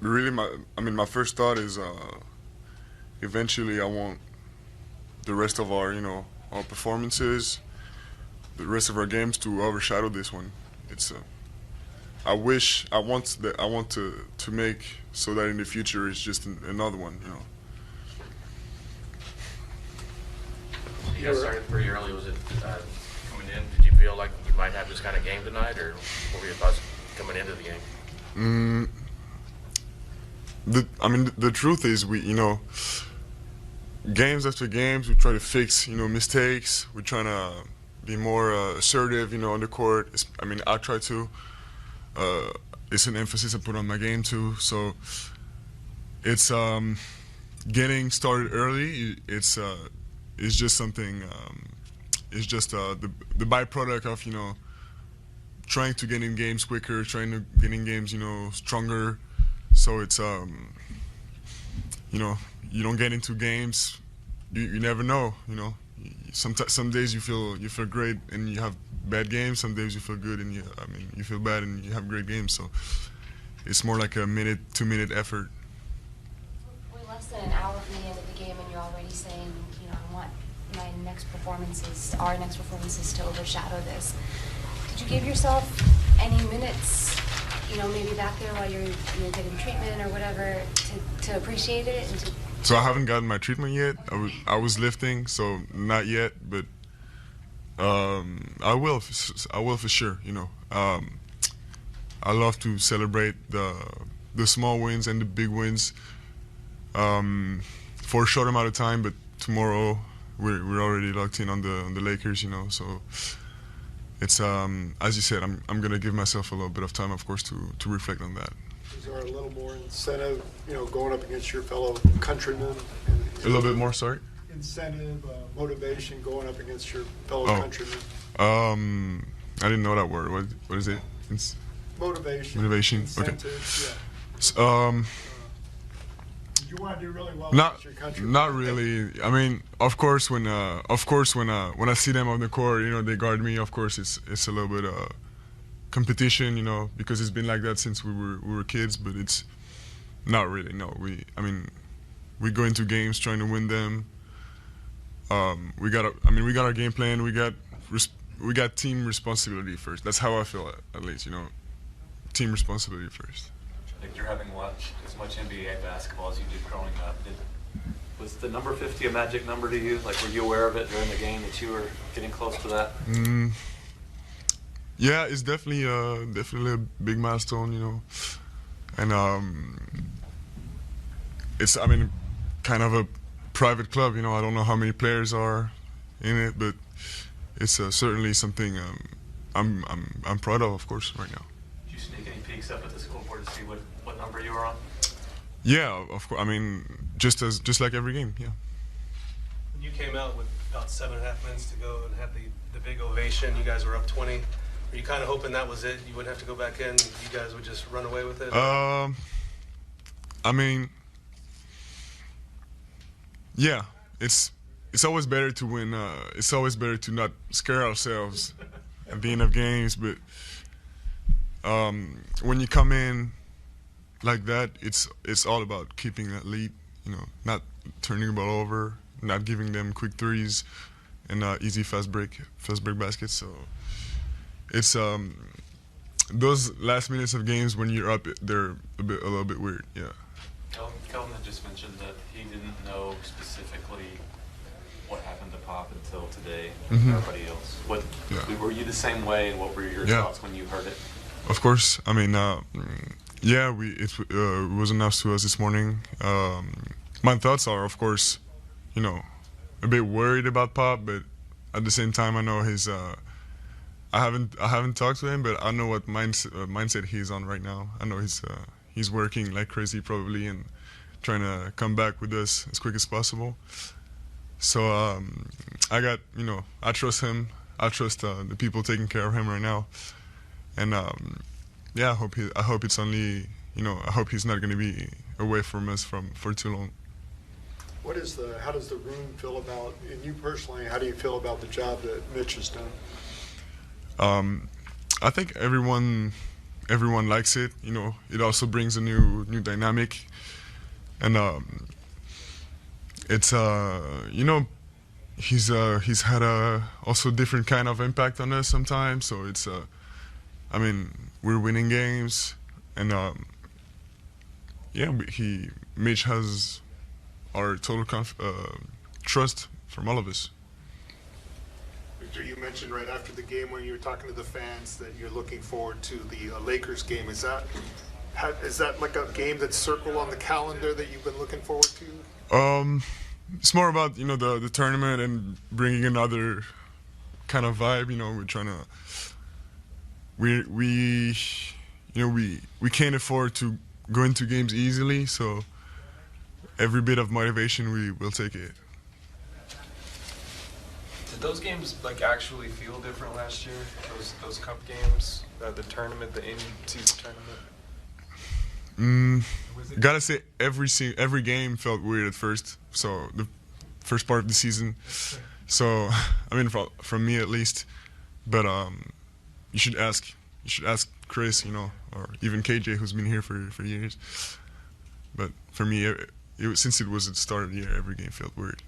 really, my first thought is eventually I want the rest of our performances, the rest of our games to overshadow this one. It's I want to make so that in the future it's just another one. You guys started pretty early. Was it coming in? Did you feel like you might have this kind of game tonight, or what were your thoughts coming into the game? The truth is games after games we try to fix mistakes. We're trying to be more assertive on the court. I try to. It's an emphasis I put on my game too. So it's getting started early. It's just something. It's just the byproduct of trying to get in games quicker, trying to get in games stronger. So it's you don't get into games. You never know. Some days you feel great and you have bad games. Some days you feel good and you feel bad and you have great games. So it's more like a 2-minute effort. We're less than an hour from the end of the game, and you're already saying, I want our next performances to overshadow this. Did you give yourself any minutes, maybe back there while you're getting treatment or whatever, to appreciate it and to? So I haven't gotten my treatment yet. I was lifting, so not yet, but I will for sure. I love to celebrate the small wins and the big wins for a short amount of time. But tomorrow we're already locked in on the Lakers. So it's as you said, I'm gonna give myself a little bit of time, of course, to reflect on that. Is there a little more incentive, going up against your fellow countrymen? A little bit more, sorry? Incentive, motivation, going up against your fellow countrymen? I didn't know that word. What is it? Motivation. Incentive, okay. Yeah. You want to do really well against your countrymen? Not really. Of course, when I see them on the court, they guard me. Of course, it's a little bit competition, because it's been like that since we were kids. But it's not really. No, we go into games trying to win them. We got our game plan. We got team responsibility first. That's how I feel, at least. Team responsibility first. I think you're having watched as much NBA basketball as you did growing up. Was the number 50 a magic number to you? Like, were you aware of it during the game that you were getting close to that? Yeah, it's definitely a big milestone, and it's kind of a private club, I don't know how many players are in it, but it's certainly something I'm proud of course, right now. Did you sneak any peeks up at the scoreboard to see what number you were on? Yeah, of course. Just like every game. Yeah. When you came out with about 7.5 minutes to go and had the big ovation, you guys were up 20. Were you kind of hoping that was it? You wouldn't have to go back in. You guys would just run away with it. Yeah, it's always better to win. It's always better to not scare ourselves at the end of games. But when you come in like that, it's all about keeping that lead. Not turning the ball over, not giving them quick threes, and easy fast break baskets. So it's those last minutes of games when you're up, they're a little bit weird. Yeah. Kelvin had just mentioned that he didn't know specifically what happened to Pop until today. Everybody else. Were you the same way, and what were your thoughts when you heard it? Of course. It was announced to us this morning. My thoughts are, of course, a bit worried about Pop, but at the same time, I know his. I haven't talked to him, but I know what mindset he's on right now. I know he's working like crazy probably and trying to come back with us as quick as possible. So I trust him. I trust the people taking care of him right now, and I hope it's only I hope he's not going to be away from us for too long. How does the room feel about, and you personally, how do you feel about the job that Mitch has done? I think everyone everyone likes it. You know, it also brings a new dynamic, and it's you know, he's had a also different kind of impact on us sometimes. So it's I mean, we're winning games, and yeah, Mitch has our total trust from all of us. Victor, you mentioned right after the game when you were talking to the fans that you're looking forward to the Lakers game. Is that like a game that's circled on the calendar that you've been looking forward to? It's more about, you know, the tournament and bringing another kind of vibe. You know, we're trying to we can't afford to go into games easily, so every bit of motivation we will take it. Did those games like actually feel different last year? Those cup games, the tournament, the in-season tournament. Gotta say, every game felt weird at first. So the first part of the season. So I mean, from me at least. But you should ask Chris, you know, or even KJ, who's been here for years. But for me, since it was at the start of the year, every game felt weird.